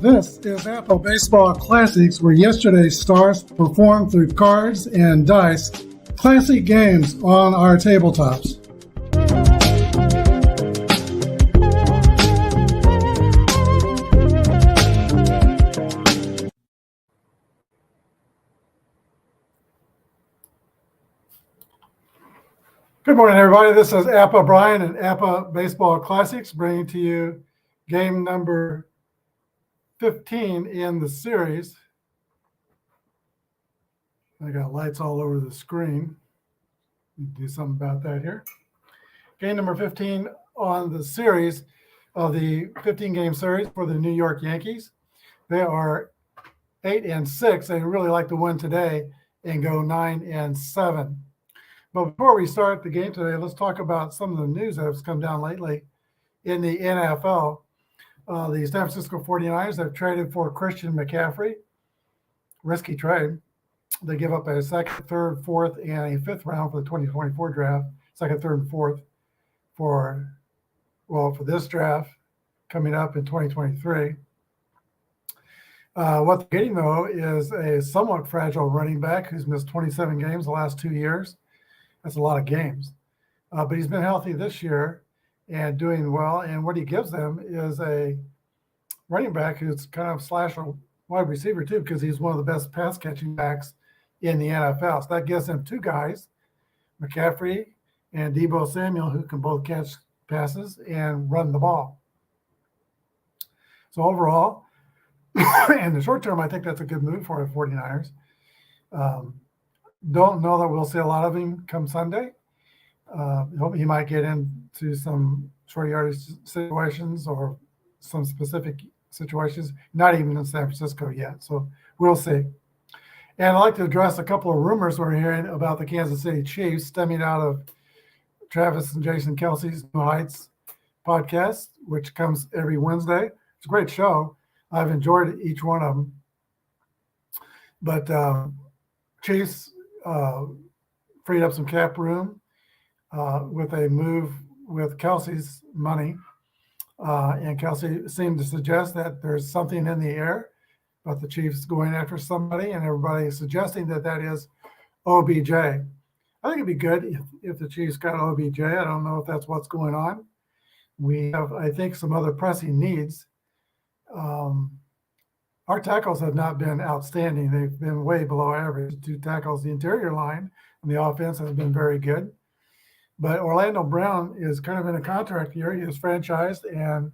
This is APBA Baseball Classics, where yesterday's stars performed through cards and dice, classic games on our tabletops. Good morning, everybody. This is APBA Brian and APBA Baseball Classics, bringing to you game number 15 in the series. I got lights all over the screen. Do something about that here. Game number 15 on the series of the 15-game series for the New York Yankees. They are 8-6. They really like to win today and go 9-7. But before we start the game today, let's talk about some of the news that has come down lately in the NFL. The San Francisco 49ers have traded for Christian McCaffrey. Risky trade. They give up a second, third, fourth, and a fifth round for the 2024 draft. Second, third, and fourth for this draft coming up in 2023. What they're getting, though, is a somewhat fragile running back who's missed 27 games the last 2 years. That's a lot of games. But he's been healthy this year and doing well. And what he gives them is a running back who's kind of slash a wide receiver too, because he's one of the best pass catching backs in the NFL. So that gives them two guys, McCaffrey and Deebo Samuel, who can both catch passes and run the ball. So overall, in the short term, I think that's a good move for the 49ers. Don't know that we'll see a lot of him come Sunday. He might get into some short yardage situations or some specific situations, not even in San Francisco yet. So we'll see. And I'd like to address a couple of rumors we're hearing about the Kansas City Chiefs stemming out of Travis and Jason Kelsey's New Heights podcast, which comes every Wednesday. It's a great show. I've enjoyed each one of them. But Chiefs freed up some cap room with a move with Kelsey's money. And Kelsey seemed to suggest that there's something in the air about the Chiefs going after somebody, and everybody is suggesting that that is OBJ. I think it'd be good if the Chiefs got OBJ. I don't know if that's what's going on. We have, I think, some other pressing needs. Our tackles have not been outstanding. They've been way below average. Two tackles, the interior line, and the offense has been very good. But Orlando Brown is kind of in a contract year. He is franchised, and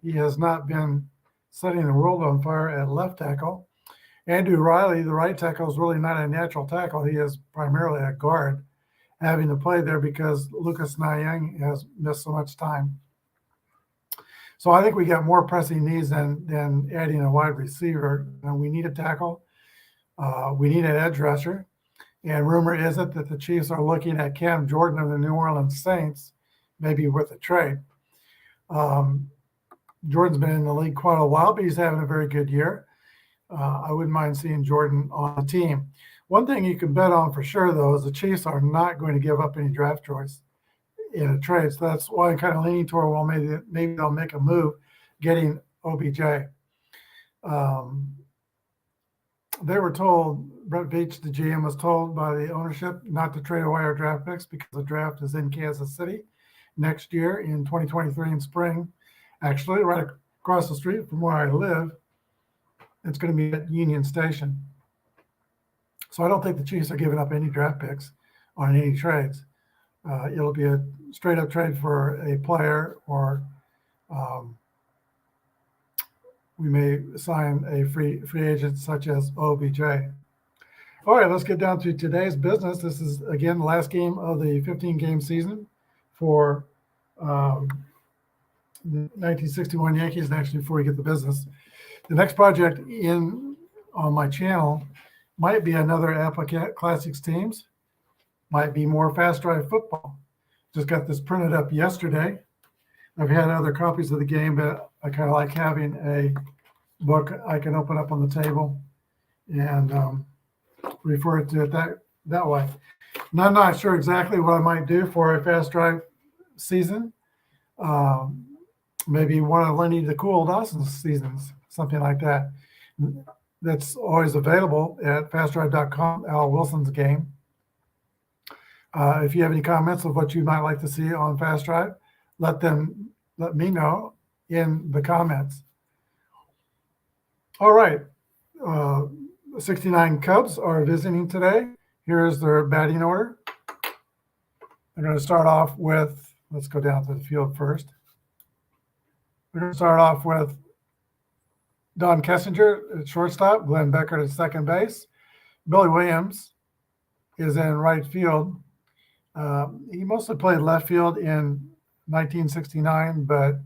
he has not been setting the world on fire at left tackle. Andrew Riley, the right tackle, is really not a natural tackle. He is primarily a guard, having to play there because Lucas Nyang has missed so much time. So I think we got more pressing needs than adding a wide receiver. And we need a tackle. We need an edge rusher. And rumor is it that the Chiefs are looking at Cam Jordan of the New Orleans Saints, maybe with a trade. Jordan's been in the league quite a while, but he's having a very good year. I wouldn't mind seeing Jordan on the team. One thing you can bet on for sure, though, is the Chiefs are not going to give up any draft choice in a trade. So that's why I'm kind of leaning toward, well, maybe they'll make a move getting OBJ. They were told, Brett Veach, the GM, was told by the ownership not to trade away our draft picks because the draft is in Kansas City next year in 2023 in spring. Actually, right across the street from where I live, it's going to be at Union Station. So I don't think the Chiefs are giving up any draft picks on any trades. It'll be a straight up trade for a player, or we may sign a free agent such as OBJ. All right, let's get down to today's business. This is, again, the last game of the 15-game season for the 1961 Yankees. And actually, before we get to business, the next project on my channel might be another APBA Classics teams, might be more fast drive football. Just got this printed up yesterday. I've had other copies of the game, but I kind of like having a book I can open up on the table and refer to it that way. And I'm not sure exactly what I might do for a fast drive season. Maybe one of Lenny the Cool Dawson's seasons, something like that. That's always available at fastdrive.com, Al Wilson's game. If you have any comments of what you might like to see on Fast Drive, let me know in the comments. All right. 69 Cubs are visiting today. Here's their batting order. They're going to start off with, let's go down to the field first. We're going to start off with Don Kessinger at shortstop, Glenn Beckert at second base. Billy Williams is in right field. He mostly played left field in 1969, but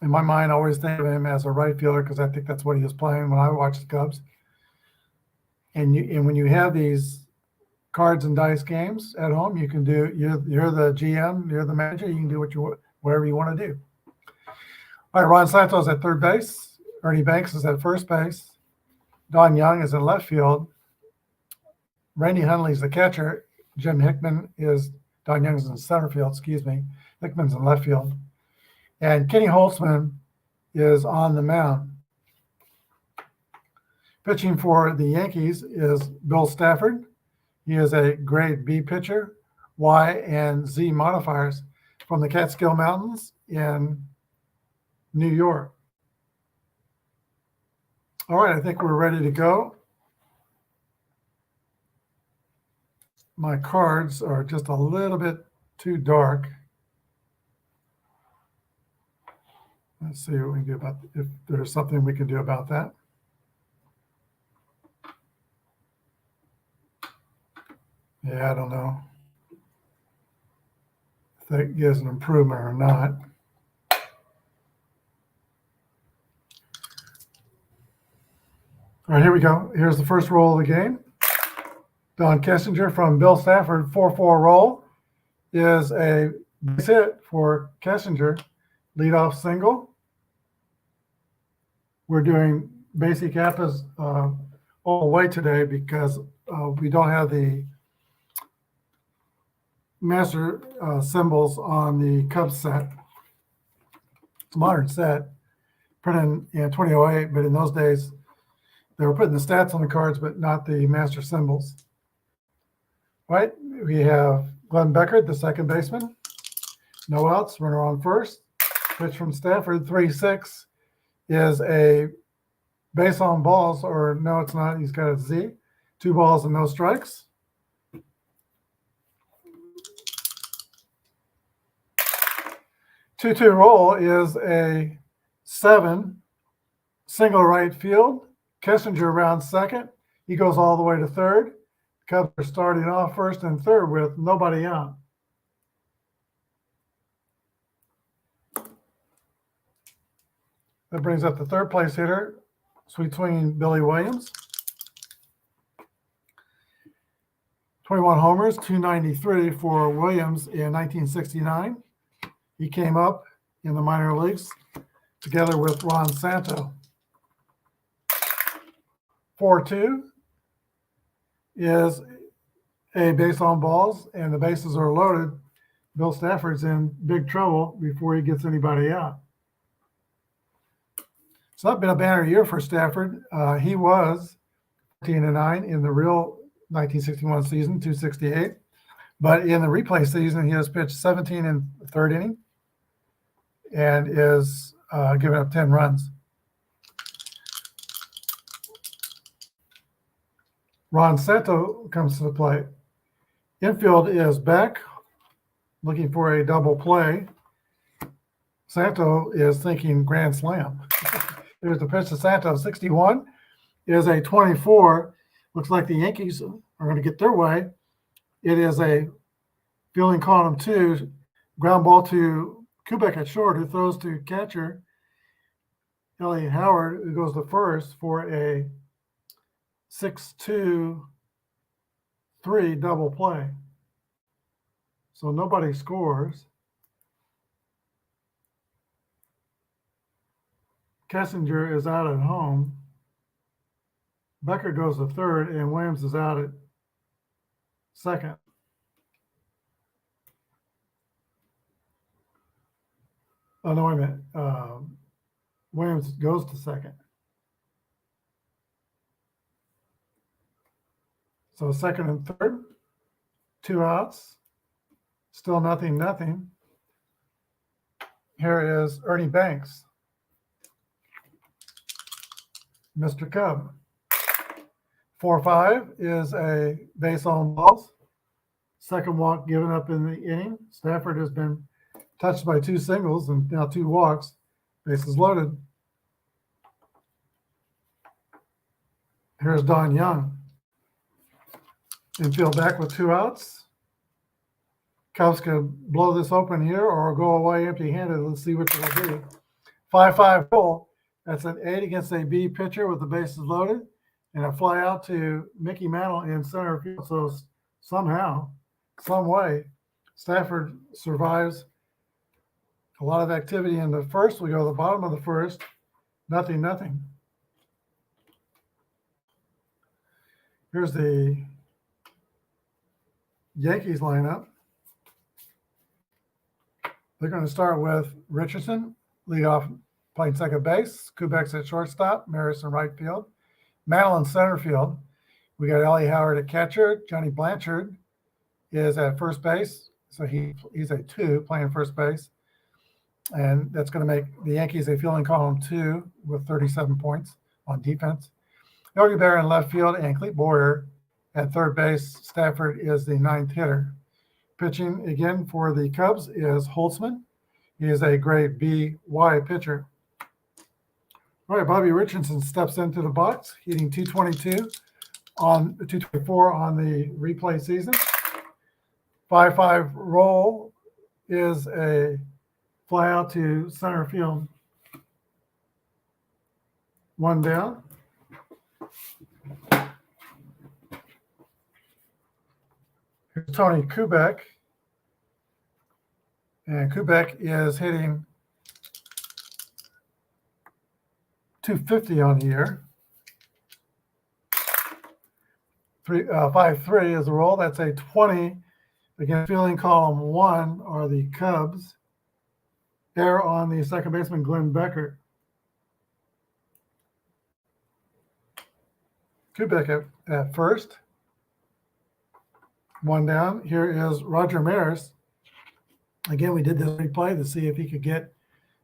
in my mind, I always think of him as a right fielder because I think that's what he was playing when I watched the Cubs. And when you have these cards and dice games at home, you can do. You're the GM, you're the manager. You can do whatever you want to do. All right, Ron Santos at third base. Ernie Banks is at first base. Don Young is in left field. Randy Hundley is the catcher. Jim Hickman is Don Young's in center field. Hickman's in left field. And Kenny Holtzman is on the mound. Pitching for the Yankees is Bill Stafford. He is a grade B pitcher, Y and Z modifiers from the Catskill Mountains in New York. All right, I think we're ready to go. My cards are just a little bit too dark. Let's see what we can do about if there's something we can do about that. Yeah, I don't know if that gives an improvement or not. All right, here we go. Here's the first roll of the game. Don Kessinger from Bill Stafford, 4-4 roll is a base hit for Kessinger. Leadoff single. We're doing basic APBAs all the way today because we don't have the master symbols on the Cubs set. It's a modern set, printed in 2008, but in those days, they were putting the stats on the cards, but not the master symbols. Right, we have Glenn Beckert, the second baseman. No outs, runner on first. Pitch from Stafford, 3-6 is a base on balls, or no, it's not. He's got a Z. 2 balls and no strikes. Two-two roll is a 7, single right field. Kessinger around second. He goes all the way to third. Cubs are starting off first and third with nobody out. That brings up the third place hitter, sweet swinging Billy Williams. 21 homers, 293 for Williams in 1969. He came up in the minor leagues together with Ron Santo. 4-2 is a base on balls, and the bases are loaded. Bill Stafford's in big trouble before he gets anybody out. It's not been a banner year for Stafford. He was 14-9 in the real 1961 season, 268. But in the replay season, he has pitched 17 in the third inning and is giving up 10 runs. Ron Santo comes to the plate. Infield is Beck, looking for a double play. Santo is thinking grand slam. There's the pitch to Santo. 61 is a 24. Looks like the Yankees are going to get their way. It is a fielding column 2, ground ball to Kubek at short, who throws to catcher Elliott Howard, who goes to first for a 6-2-3 double play. So nobody scores. Kessinger is out at home. Becker goes to third, and Williams is out at second. Oh, no, wait a minute. Williams goes to second. So second and third, 2 outs. Still nothing. Here is Ernie Banks, Mr. Cub. 4-5 is a base on balls. Second walk given up in the inning. Stafford has been touched by 2 singles and now 2 walks. Bases loaded. Here's Don Young. Infield back with 2 outs. Cubs can blow this open here or go away empty-handed. Let's see which it will be. 5-5 roll. That's an 8 against a B pitcher with the bases loaded, and a fly out to Mickey Mantle in center field. So somehow, some way, Stafford survives a lot of activity in the first. We go to the bottom of the first. Nothing. Here's the Yankees lineup. They're going to start with Richardson, leadoff, playing second base. Kubek's at shortstop. Maris in right field. Mantle in center field. We got Ellie Howard at catcher. Johnny Blanchard is at first base. So he's a 2 playing first base. And that's going to make the Yankees a fielding column 2 with 37 points on defense. Yogi Berra in left field and Clete Boyer at third base. Stafford is the 9th hitter. Pitching again for the Cubs is Holtzman. He is a grade B-Y pitcher. All right, Bobby Richardson steps into the box, hitting 224 on the replay season. 5-5 roll is a fly out to center field. 1 down. Here's Tony Kubek. And Kubek is hitting 250 on the year. 5-3 is the roll. That's a 20. Again, fielding column 1 are the Cubs. There on the second baseman, Glenn Becker. Kubek at first. 1 down. Here is Roger Maris. Again, we did this replay to see if he could get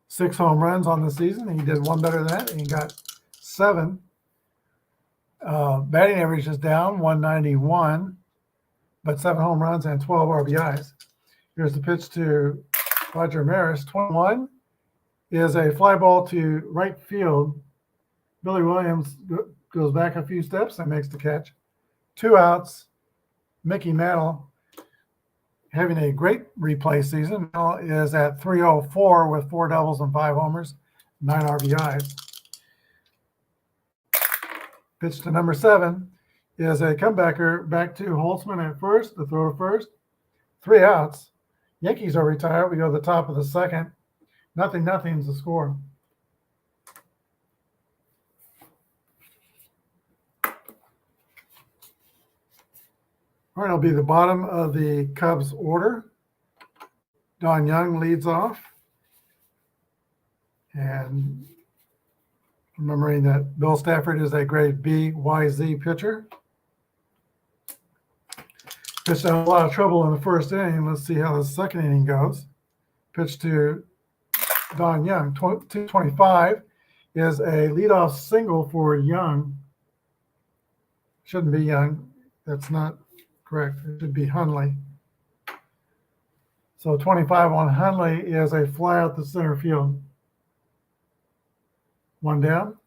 6 home runs on the season. He did 1 better than that, and he got 7. Batting average is down, 191, but 7 home runs and 12 RBIs. Here's the pitch to Roger Maris. 21 is a fly ball to right field. Billy Williams goes back a few steps and makes the catch. 2 outs. Mickey Mantle, having a great replay season, is at 304 with 4 doubles and 5 homers, 9 RBIs. Pitch to number 7 is a comebacker back to Holtzman at first, the throw to first. 3 outs. Yankees are retired. We go to the top of the second. Nothing's the score. All right, it'll be the bottom of the Cubs order. Don Young leads off. And remembering that Bill Stafford is a grade B-YZ pitcher. Pitched out a lot of trouble in the first inning. Let's see how the second inning goes. Pitch to Don Young. 225 is a leadoff single for Young. Shouldn't be Young. That's not Correct. It should be Hundley. So 25 on Hundley is a fly out the center field. One down.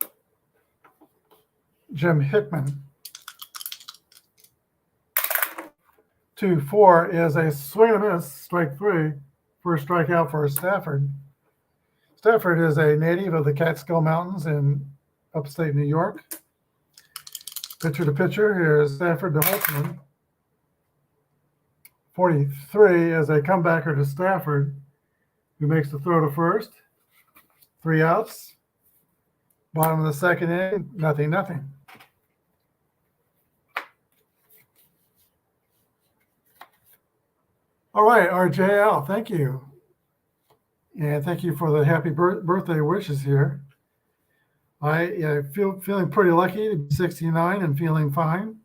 Jim Hickman. 2-4 is a swing and a miss, strike three. First strikeout for Stafford. Stafford is a native of the Catskill Mountains in upstate New York. Pitcher to pitcher, here is Stafford to Holtzman. 43 is a comebacker to Stafford, who makes the throw to first. 3 outs. Bottom of the second inning, 0-0. All right, RJL, thank you. And thank you for the happy birthday wishes here. I feeling pretty lucky to be 69 and feeling fine.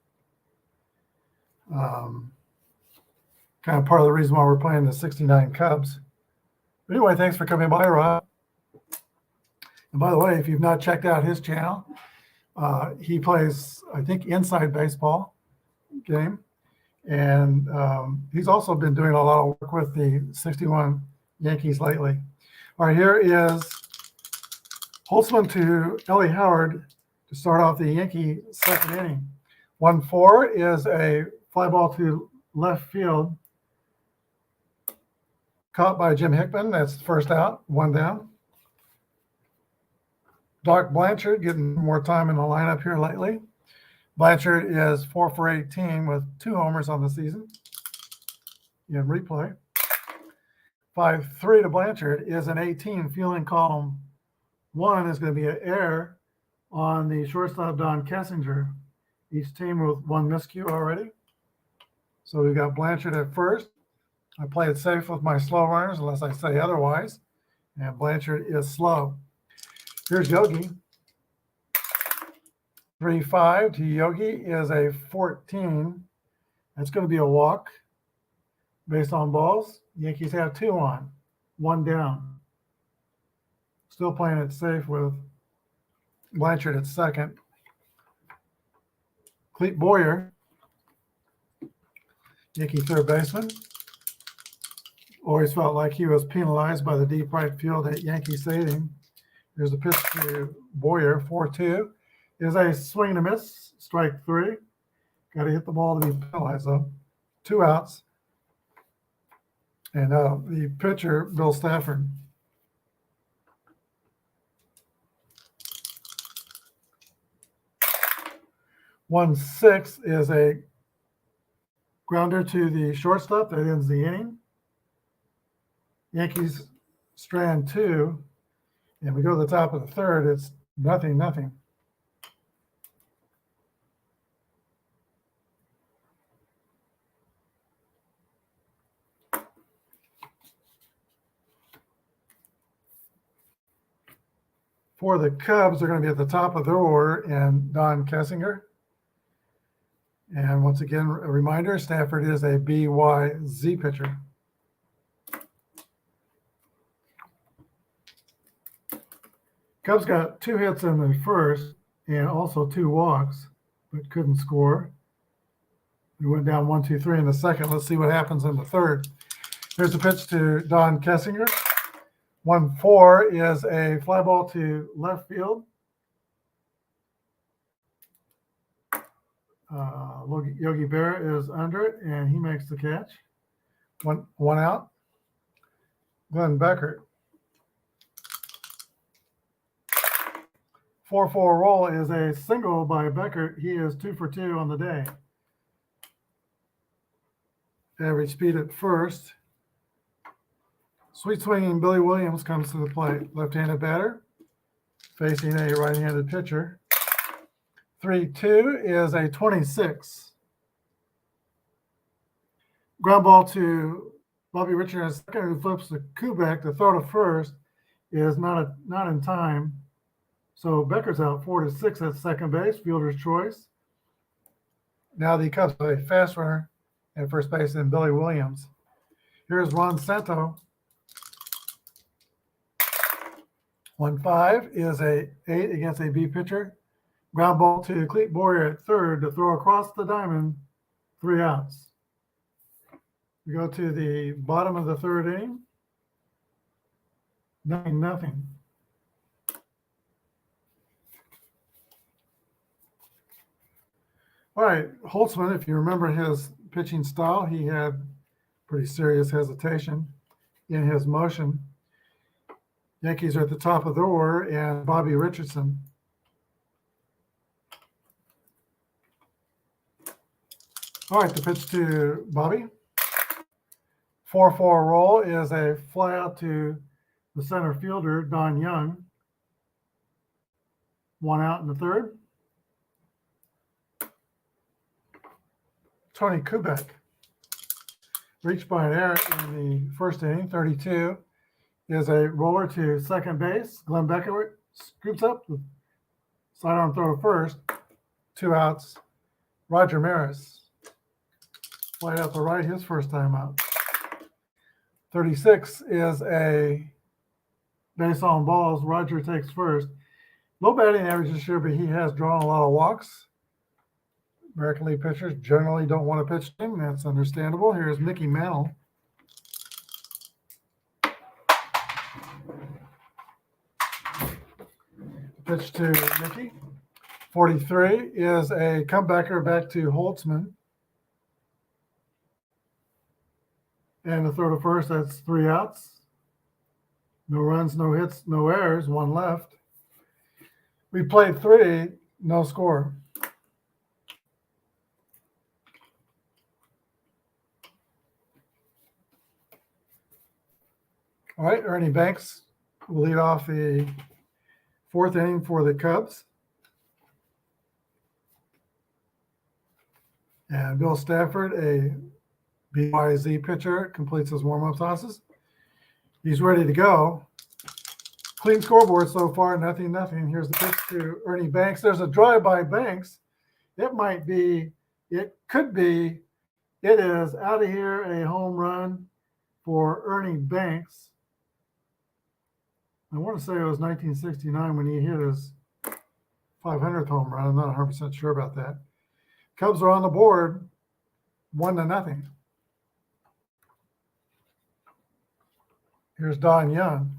Kind of part of the reason why we're playing the 69 Cubs. But anyway, thanks for coming by, Rob. And by the way, if you've not checked out his channel, he plays, I think, Inside Baseball game. And he's also been doing a lot of work with the 61 Yankees lately. All right, here is Holtzman to Ellie Howard to start off the Yankee second inning. 1-4 is a fly ball to left field. Caught by Jim Hickman. That's the first out, 1 down. Doc Blanchard getting more time in the lineup here lately. Blanchard is 4 for 18 with 2 homers on the season. In replay. 5-3 to Blanchard is an 18. Fielding column 1 is going to be an error on the shortstop Don Kessinger. Each team with 1 miscue already. So we've got Blanchard at first. I play it safe with my slow runners unless I say otherwise. And Blanchard is slow. Here's Yogi. 3-5 to Yogi is a 14. That's going to be a walk based on balls. Yankees have 2 on, 1 down. Still playing it safe with Blanchard at second. Clete Boyer, Yankee third baseman. Always felt like he was penalized by the deep right field at Yankee Stadium. Here's a pitch to Boyer, 4-2. Is a swing and a miss, strike 3. Got to hit the ball to be penalized, though. 2 outs. And the pitcher, Bill Stafford. One 6 is a grounder to the shortstop that ends the inning. Yankees strand 2, and we go to the top of the third. It's 0-0. For the Cubs, they're going to be at the top of their order, and Don Kessinger. And once again, a reminder, Stafford is a BYZ pitcher. Cubs got 2 hits in the first and also 2 walks, but couldn't score. We went down 1-2-3 in the second. Let's see what happens in the third. Here's a pitch to Don Kessinger. 1-4 is a fly ball to left field. Yogi Berra is under it, and he makes the catch. One out. Glenn Beckert. 4-4 roll is a single by Beckert. He is 2 for 2 on the day. Average speed at first. Sweet swinging Billy Williams comes to the plate. Left-handed batter facing a right-handed pitcher. 3-2 is a 26. Ground ball to Bobby Richards, second, who flips the Kubek. The throw to first is not in time. So Becker's out 4-6 at second base, fielder's choice. Now the Cubs have a fast runner at first base in Billy Williams. Here's Ron Santo. 1-5 is a 8 against a B pitcher. Ground ball to Clete Boyer at third to throw across the diamond, 3 outs. We go to the bottom of the third inning. 9-0. All right, Holtzman, if you remember his pitching style, he had pretty serious hesitation in his motion. Yankees are at the top of the order, and Bobby Richardson. All right, the pitch to Bobby. 4-4 roll is a fly out to the center fielder, Don Young. 1 out in the third. Tony Kubek reached by an error in the first inning. 32 is a roller to second base. Glenn Beckett scoops up, sidearm throw to first. 2 outs. Roger Maris flied out to right, his first time out. 36 is a base on balls. Roger takes first. Low batting average this year, but he has drawn a lot of walks. American League pitchers generally don't want to pitch to him. That's understandable. Here's Mickey Mantle. Pitch to Mickey. 43 is a comebacker back to Holtzman. And the throw to first, that's 3 outs. No runs, no hits, no errors, 1 left. We played 3, no score. All right, Ernie Banks will lead off the 4th inning for the Cubs. And Bill Stafford, a BYZ pitcher, completes his warm-up tosses. He's ready to go. Clean scoreboard so far, 0-0. Here's the pitch to Ernie Banks. There's a drive by Banks. It might be, it could be, it is out of here a home run for Ernie Banks. I want to say it was 1969 when he hit his 500th home run. I'm not 100% sure about that. Cubs are on the board, 1-0. Here's Don Young.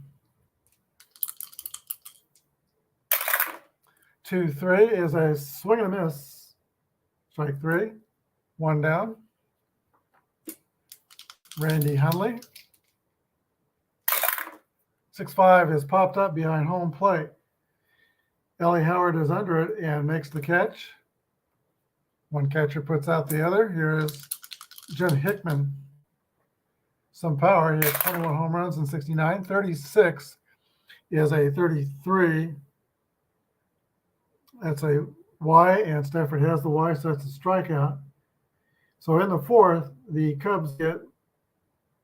2-3 is a swing and a miss. Strike 3. 1 down. Randy Hundley. 6-5 is popped up behind home plate. Ellie Howard is under it and makes the catch. One catcher puts out the other. Here is Jim Hickman. Some power. He has 21 home runs in 69. 36 is a 33. That's a Y, and Stafford has the Y, so that's a strikeout. So in the 4th, the Cubs get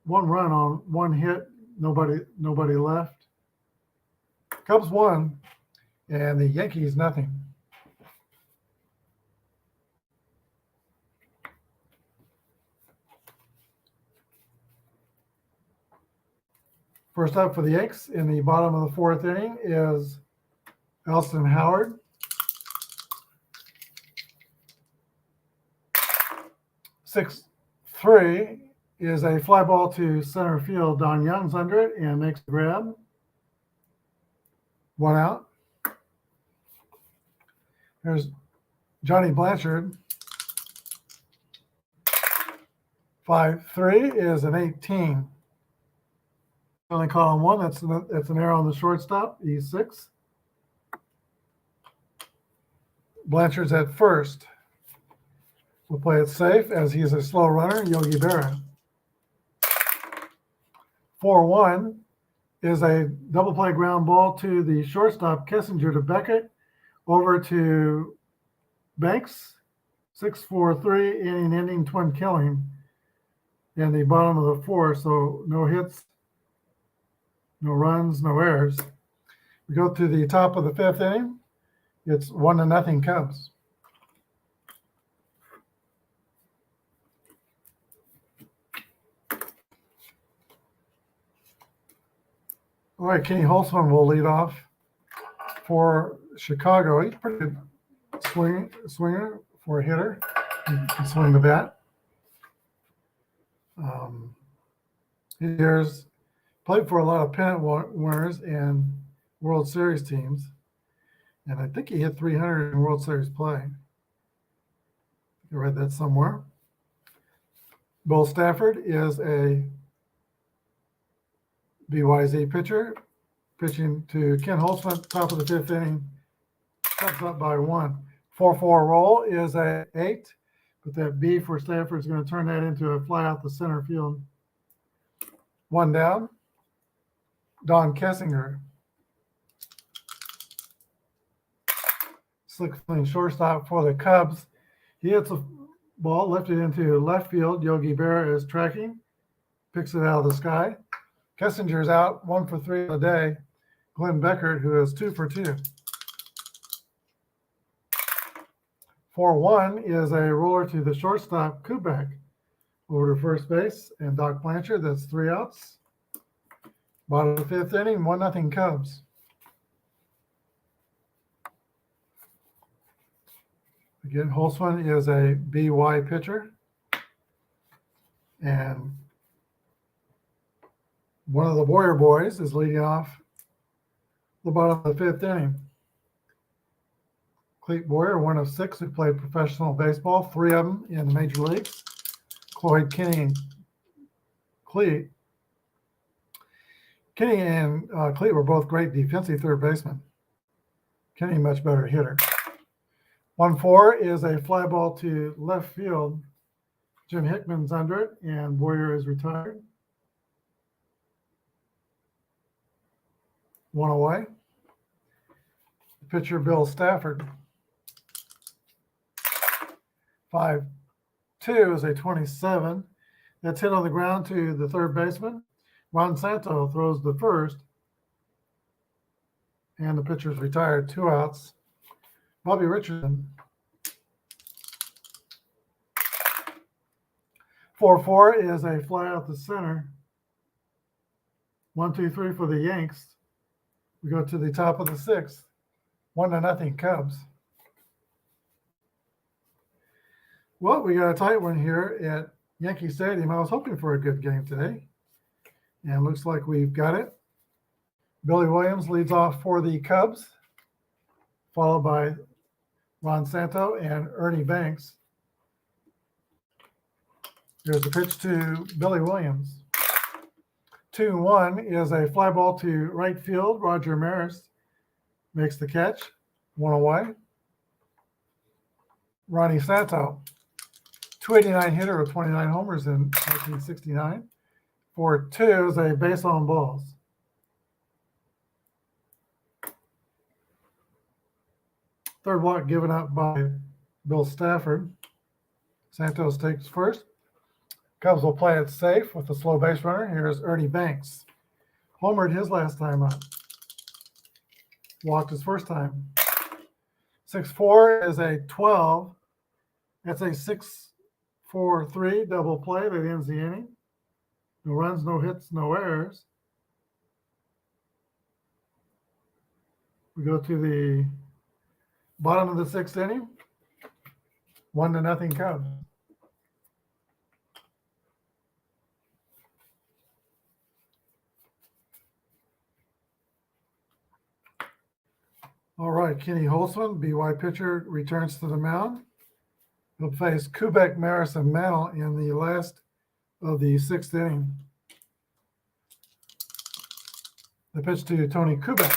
1 run on 1 hit. Nobody left. Cubs won, and the Yankees nothing. First up for the Yanks in the bottom of the 4th inning is Elston Howard. 6-3 is a fly ball to center field. Don Young's under it and makes the grab. 1 out. Here's Johnny Blanchard. 5-3 is an 18. Only caught on 1. That's an error on the shortstop. E6. Blanchard's at first. We'll play it safe as he's a slow runner, Yogi Berra. 4-1 is a double play ground ball to the shortstop, Kessinger to Beckett, over to Banks. 6-4-3, inning twin killing in the bottom of the 4th, so no hits, no runs, no errors. We go to the top of the 5th inning. It's 1-0 Cubs. All right, Kenny Holtzman will lead off for Chicago. He's a pretty good swinger for a hitter. He can swing the bat. Here's played for a lot of pennant winners and World Series teams, and I think he hit 300 in World Series play. I read that somewhere. Bill Stafford is a BYZ pitcher, pitching to Ken Holtzman, top of the fifth inning, comes up by 1. 4-4 roll is a 8, but that B for Stafford is going to turn that into a fly out the center field. 1 down. Don Kessinger. Slick clean shortstop for the Cubs. He hits a ball lifted into left field. Yogi Berra is tracking, picks it out of the sky. Kessinger's out, 1 for 3 of the day. Glenn Beckert, who is 2 for 2. 4-1 is a roller to the shortstop, Kubek, over to first base, and Doc Blanchard. That's 3 outs. Bottom of the 5th inning, 1-0 Cubs. Again, Holtzman is a BY pitcher. And one of the Boyer boys is leading off the bottom of the 5th inning. Clete Boyer, 1 of 6 who played professional baseball, 3 of them in the major leagues. Cloyd, Kenny, and Clete. Kenny and Clete were both great defensive third basemen. Kenny, much better hitter. 1-4 is a fly ball to left field. Jim Hickman's under it, and Boyer is retired. 1 away. Pitcher Bill Stafford. 5-2 is a 27. That's hit on the ground to the third baseman. Ron Santo throws the first, and the pitcher's retired. 2 outs. Bobby Richardson. 4-4 is a fly out the center. 1-2-3 for the Yanks. We go to the top of the 6th. 1-0 Cubs. Well, we got a tight one here at Yankee Stadium. I was hoping for a good game today, and looks like we've got it. Billy Williams leads off for the Cubs, followed by Ron Santo and Ernie Banks. Here's the pitch to Billy Williams. 2-1 is a fly ball to right field. Roger Maris makes the catch. 1 away. Ronnie Santo, 289 hitter with 29 homers in 1969. 4-2 is a base on balls. Third walk given up by Bill Stafford. Santos takes first. Cubs will play it safe with a slow base runner. Here's Ernie Banks. Homered his last time up. Walked his first time. 6-4 is a 12. That's a 6-4-3 double play that ends the inning. No runs, no hits, no errors. We go to the bottom of the 6th inning. 1-0 Cubs. All right, Kenny Holtzman, BY pitcher, returns to the mound. He'll face Kubek, Maris, and Mantle in the last of the 6th inning. The pitch to Tony Kubek.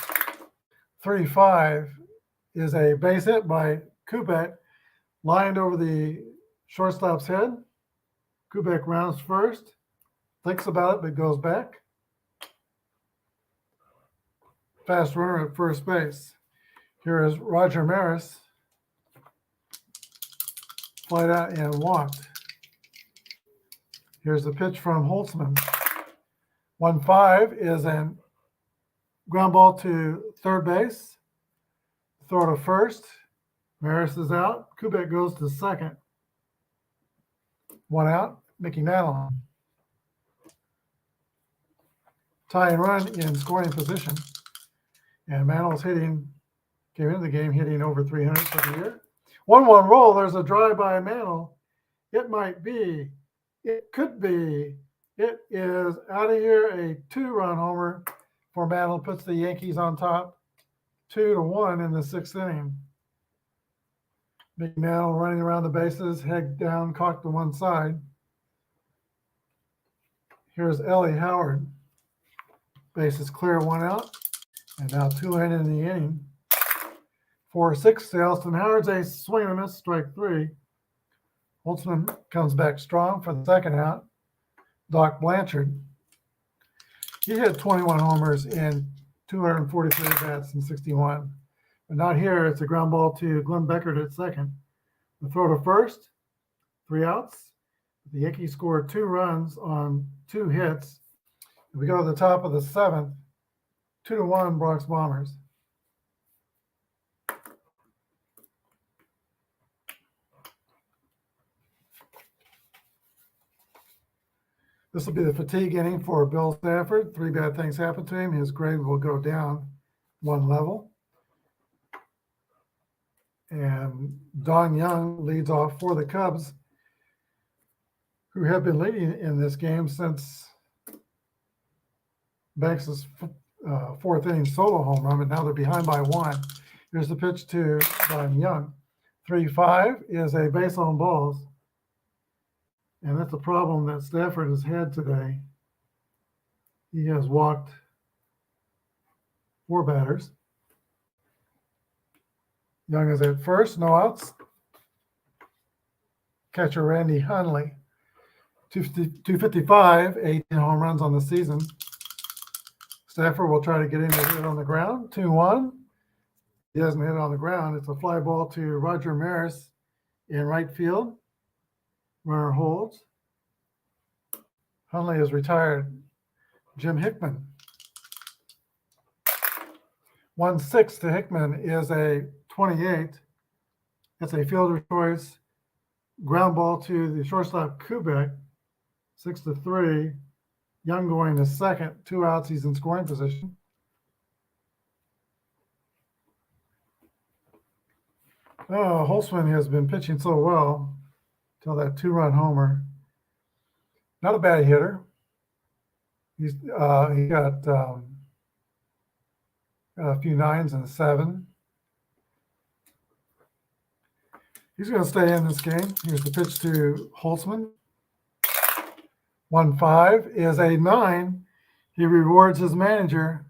3-5 is a base hit by Kubek, lined over the shortstop's head. Kubek rounds first, thinks about it, but goes back. Fast runner at first base. Here is Roger Maris. Flied out and walked. Here's the pitch from Holtzman. 1-5 is a ground ball to third base. Throw to first. Maris is out. Kubek goes to second. 1 out. Mickey Mantle. Tie and run in scoring position. And Mantle's hitting, came into the game hitting over 300 for the year. 1-1 roll. There's a drive by Mantle. It might be It could be. It is out of here a 2-run homer for Mantle, puts the Yankees on top 2-1 in the 6th inning. Big Mantle running around the bases, head down, cocked to one side. Here's Ellie Howard. Bases clear, 1 out, and now 2 in the inning. 4-6 to Elston Howard's a swing and a miss, strike 3. Holtzman comes back strong for the 2nd out. Doc Blanchard. He hit 21 homers in 243 at-bats in 61. But not here. It's a ground ball to Glenn Beckert at second. The throw to first, 3 outs. The Yankees scored 2 runs on 2 hits. We go to the top of the 7th, 2-1 Bronx Bombers. This will be the fatigue inning for Bill Stafford. 3 bad things happened to him. His grade will go down 1 level. And Don Young leads off for the Cubs, who have been leading in this game since Banks' 4th inning solo home run, but now they're behind by 1. Here's the pitch to Don Young. 3-5 is a base on balls. And that's a problem that Stafford has had today. He has walked 4 batters. Young is at first, no outs. Catcher Randy Hundley. 255, 18 home runs on the season. Stafford will try to get him to hit it on the ground. 2-1. He doesn't hit it on the ground. It's a fly ball to Roger Maris in right field. Runner holds. Hundley is retired. Jim Hickman. 1-6 to Hickman is a 28. It's a fielder choice. Ground ball to the shortstop Kubek. 6-3. Young going to second. 2 outs. He's in scoring position. Oh, Holtzman has been pitching so well till that 2-run homer. Not a bad hitter. He got a few 9s and a 7. He's going to stay in this game. Here's the pitch to Holtzman. 1-5 is a 9. He rewards his manager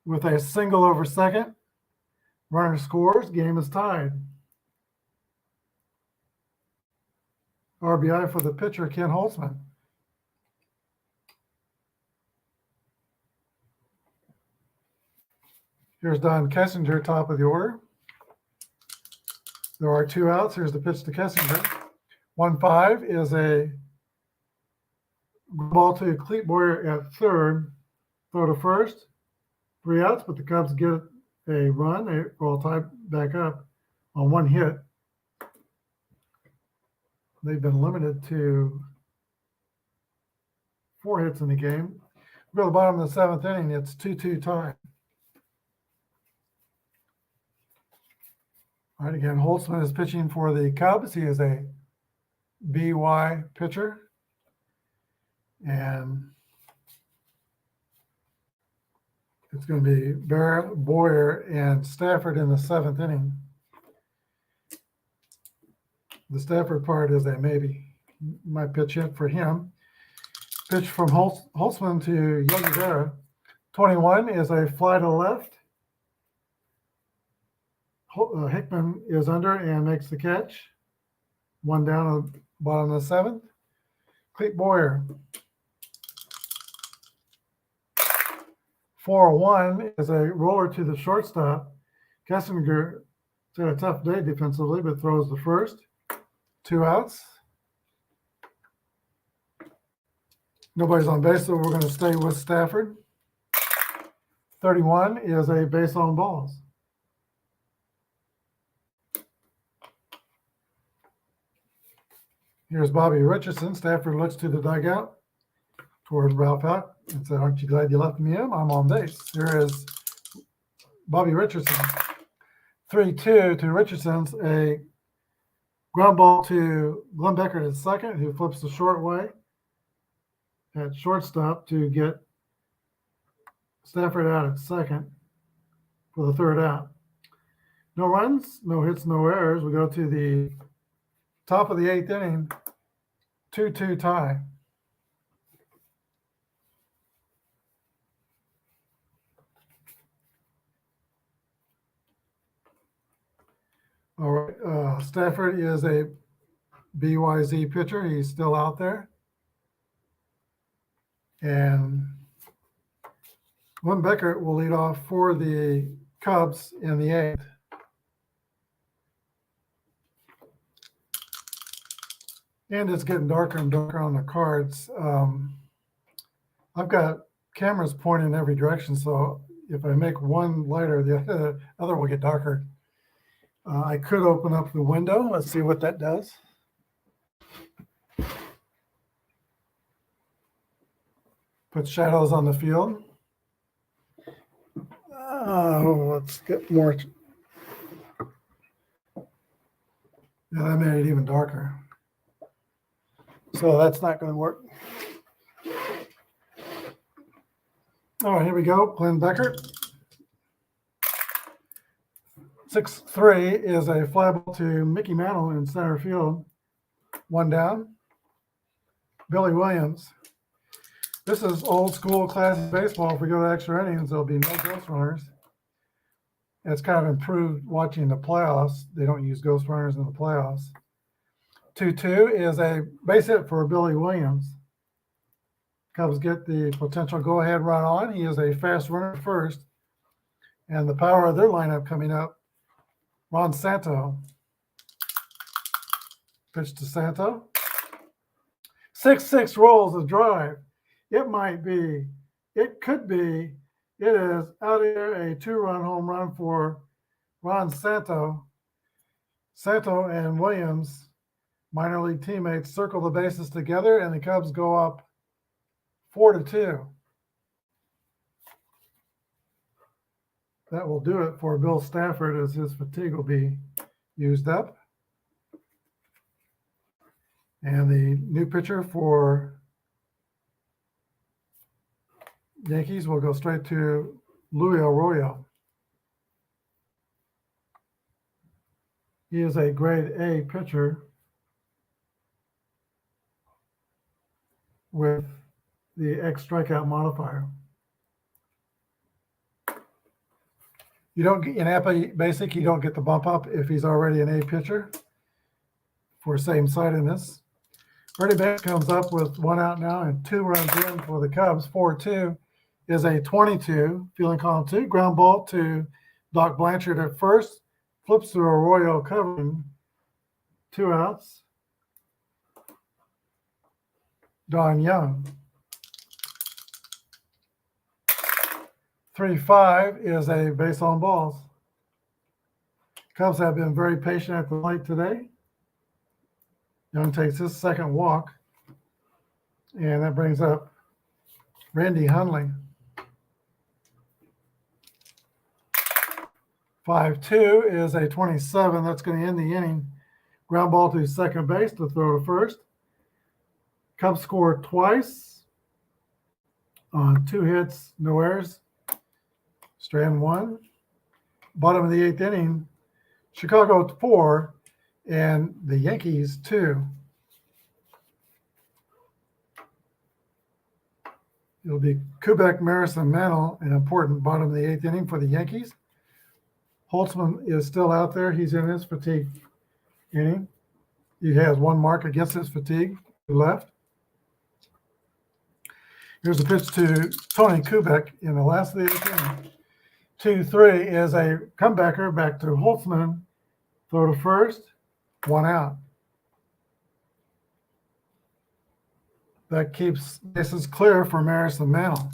with a single over second. Runner scores. Game is tied. RBI for the pitcher, Ken Holtzman. Here's Don Kessinger, top of the order. There are 2 outs. Here's the pitch to Kessinger. 1-5 is a ball to Clete Boyer at third. Throw to first. 3 outs, but the Cubs get a run. They all tied back up on 1 hit. They've been limited to 4 hits in the game. We go to the bottom of the 7th inning. It's 2-2 tie. All right, again, Holtzman is pitching for the Cubs. He is a BY pitcher. And it's going to be Barrett, Boyer, and Stafford in the 7th inning. The Stafford part is a maybe. Might pitch hit for him. Pitch from Holtzman to Yogi Berra. 21 is a fly to left. Hickman is under and makes the catch. 1 down at the bottom of the 7th. Clete Boyer. 4-1 is a roller to the shortstop. Kessinger had a tough day defensively, but throws the first. 2 outs. Nobody's on base, so we're going to stay with Stafford. 31 is a base on balls. Here's Bobby Richardson. Stafford looks to the dugout toward Ralph Houk and said, "Aren't you glad you left me in? I'm on base." Here is Bobby Richardson. 3-2 to Richardson's a Ground ball to Glenn Becker at second, who flips the short way at shortstop to get Stafford out at second for the third out. No runs, no hits, no errors. We go to the top of the eighth inning, 2-2 tie. All right, Stafford is a BYZ pitcher. He's still out there. And Glenn Becker will lead off for the Cubs in the eighth. And it's getting darker and darker on the cards. I've got cameras pointing in every direction, so if I make one lighter, the other will get darker. I could open up the window. Let's see what that does. Put shadows on the field. Let's get more. Yeah, that made it even darker. So that's not going to work. All right, here we go. Glenn Becker. 6-3 is a fly ball to Mickey Mantle in center field. One down. Billy Williams. This is old school classic baseball. If we go to extra innings, there'll be no ghost runners. It's kind of improved watching the playoffs. They don't use ghost runners in the playoffs. 2-2 is a base hit for Billy Williams. Cubs get the potential go-ahead run on. He is a fast runner first. And the power of their lineup coming up, Ron Santo. Pitch to Santo. 6-6 rolls a drive. It might be, it could be, it is out here a two-run home run for Ron Santo. Santo and Williams, minor league teammates, circle the bases together, and the Cubs go up 4-2. That will do it for Bill Stafford as his fatigue will be used up. And the new pitcher for Yankees will go straight to Luis Arroyo. He is a grade A pitcher with the X strikeout modifier. You don't get in APBA Basic, you don't get the bump up if he's already an A pitcher for same-sidedness. Ernie Banks comes up with one out now and 2 runs in for the Cubs. 4-2 is a 22, fielding column 2, ground ball to Doc Blanchard at first, flips to Arroyo covering, 2 outs. Don Young. 3-5 is a base on balls. Cubs have been very patient at the plate today. Young takes his second walk, and that brings up Randy Hundley. 5-2 is a 27. That's going to end the inning. Ground ball to second base to throw to first. Cubs scored twice on 2 hits, no errors. Strand 1. Bottom of the 8th inning, Chicago 4 and the Yankees 2. It'll be Kubek, Maris, and Mantle, an important bottom of the 8th inning for the Yankees. Holtzman is still out there. He's in his fatigue inning. He has 1 mark against his fatigue left. Here's a pitch to Tony Kubek in the last of the 8th inning. 2-3 is a comebacker back to Holtzman. Throw to first, 1 out. That keeps bases clear for Maris and Mantle.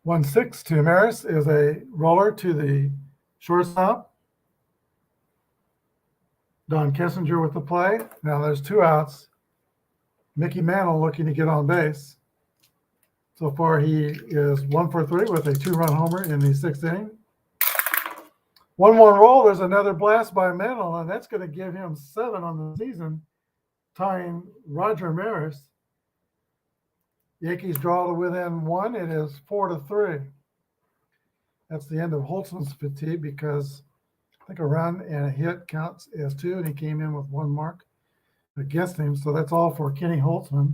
1-6 to Maris is a roller to the shortstop. Don Kessinger with the play. Now there's 2 outs. Mickey Mantle looking to get on base. So far, he is 1 for 3 with a 2-run homer in the 6th inning. 1-1 roll. There's another blast by Mantle, and that's going to give him 7 on the season, tying Roger Maris. Yankees draw to within 1. It is 4-3. That's the end of Holtzman's fatigue because I think a run and a hit counts as 2, and he came in with 1 mark against him. So that's all for Kenny Holtzman.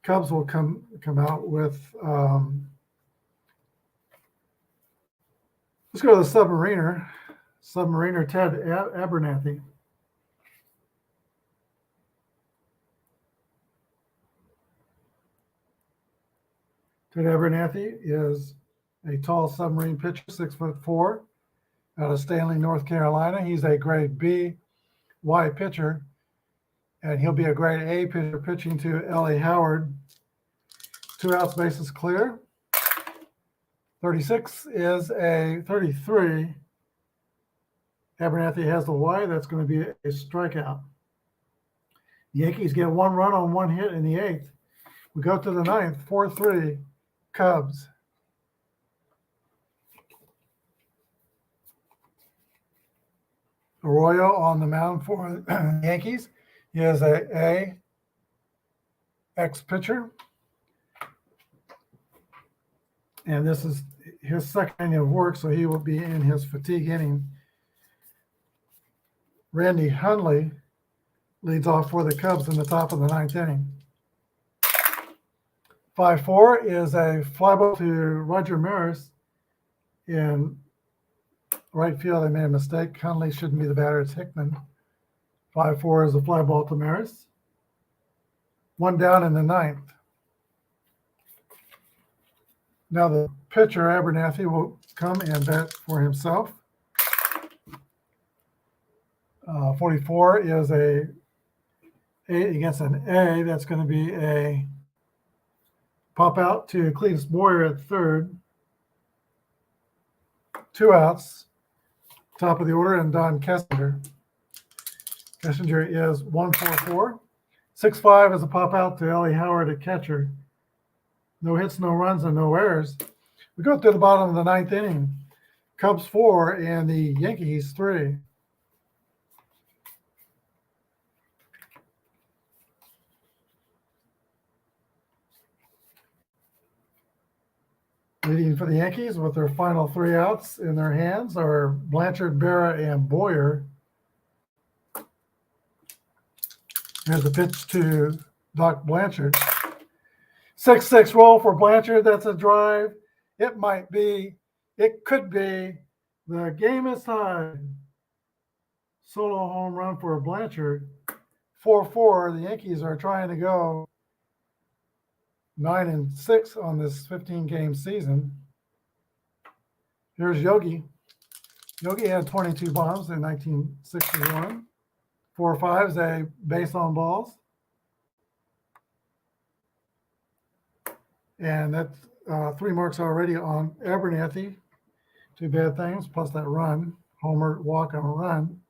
Cubs will come out with let's go to the Submariner Ted Abernathy. Ted Abernathy is a tall submarine pitcher, 6'4", out of Stanley, North Carolina. He's a grade B Y pitcher, and he'll be a grade A pitcher pitching to Ellie Howard. 2 outs, bases clear. 36 is a 33. Abernathy has the Y. That's going to be a strikeout. The Yankees get 1 run on 1 hit in the 8th. We go to the 9th, 4-3, Cubs. Arroyo on the mound for the Yankees. He is a ex-pitcher. And this is his second inning of work, so he will be in his fatigue inning. Randy Hundley leads off for the Cubs in the top of the 9th inning. 5-4 is a fly ball to Roger Maris in right field. They made a mistake. Hundley shouldn't be the batter. It's Hickman. 5-4 is a fly ball to Maris. 1 down in the 9th. Now the pitcher, Abernathy, will come and bat for himself. 44 is a 8 against an A. That's going to be a pop out to Cletus Boyer at third. 2 outs. Top of the order, and Don Kessinger. Kessinger is 1-4-4. 6-5 is a pop out to Ellie Howard at catcher. No hits, no runs, and no errors. We go to the bottom of the 9th inning. Cubs 4 and the Yankees 3. Leading for the Yankees with their final 3 outs in their hands are Blanchard, Berra, and Boyer. Here's the pitch to Doc Blanchard. 6-6 roll for Blanchard. That's a drive. It might be. It could be. The game is tied. Solo home run for Blanchard. 4-4. The Yankees are trying to go 9-6 on this 15-game season. Here's Yogi. Yogi had 22 bombs in 1961. 4-5 is a base on balls. And that's 3 marks already on Abernathy. 2 bad things, plus that run, homer, walk, and a run.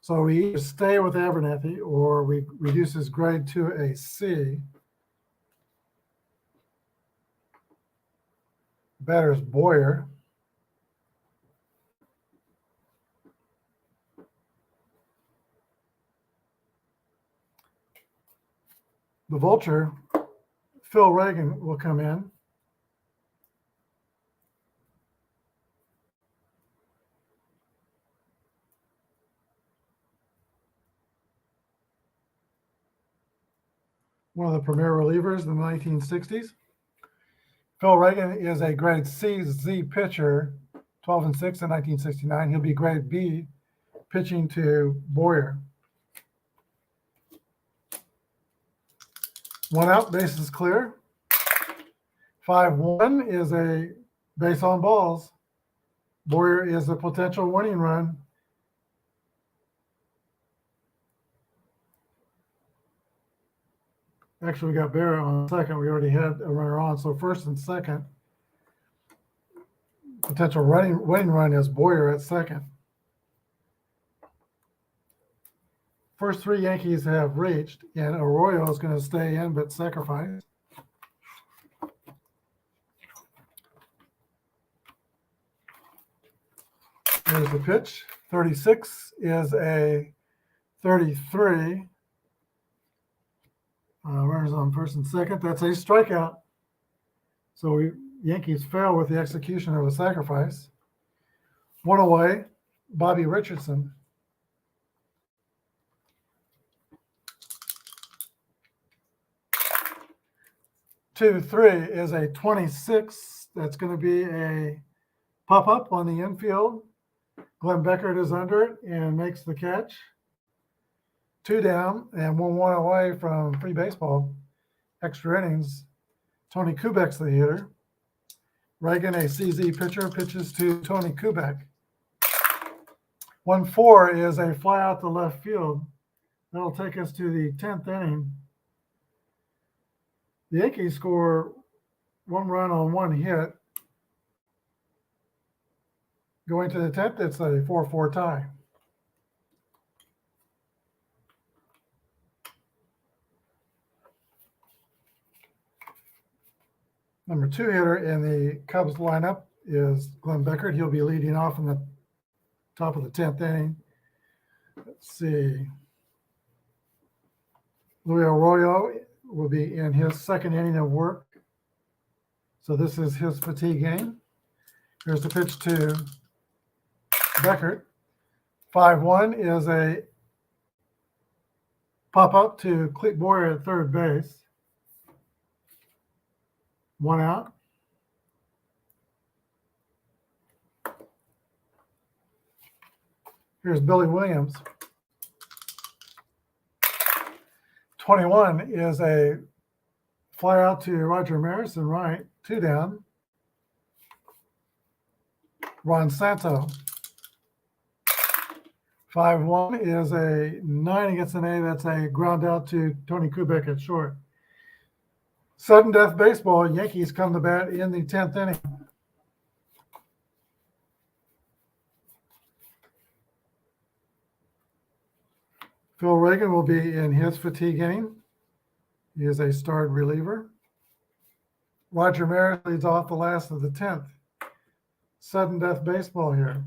So we either stay with Abernathy or we reduce his grade to a C. Batter's Boyer. The Vulture, Phil Reagan, will come in. One of the premier relievers in the 1960s. Phil Reagan is a grade C Z pitcher, 12-6 in 1969. He'll be grade B, pitching to Boyer. 1 out, bases clear. 5-1 is a base on balls. Boyer is a potential winning run. Actually, we got Berra on second. We already had a runner on. So first and second. Potential winning run is Boyer at second. First 3 Yankees have reached, and Arroyo is going to stay in but sacrifice. There's the pitch. 36 is a 33. Runners on first and second. That's a strikeout. So Yankees fail with the execution of a sacrifice. One away, Bobby Richardson. Two, three is a 26. That's going to be a pop-up on the infield. Glenn Beckert is under it and makes the catch. Two down and 1-1 away from free baseball. Extra innings. Tony Kubek's the hitter. Reagan, a CZ pitcher, pitches to Tony Kubek. 1-4 is a fly out to left field. That'll take us to the 10th inning. The Yankees score 1 run on 1 hit. Going to the 10th, it's a 4-4 tie. Number 2 hitter in the Cubs lineup is Glenn Beckert. He'll be leading off in the top of the 10th inning. Let's see. Luis Arroyo will be in his second inning of work. So this is his fatigue inning. Here's the pitch to Beckert. 5-1 is a pop-up to Clete Boyer at third base. 1 out. Here's Billy Williams. 21 is a fly out to Roger Maris and right. 2 down. Ron Santo. 5-1 is a 9 against an A. That's a ground out to Tony Kubek at short. Sudden death baseball. Yankees come to bat in the 10th inning. Phil Reagan will be in his fatigue inning. He is a starred reliever. Roger Maris leads off the last of the 10th. Sudden death baseball here.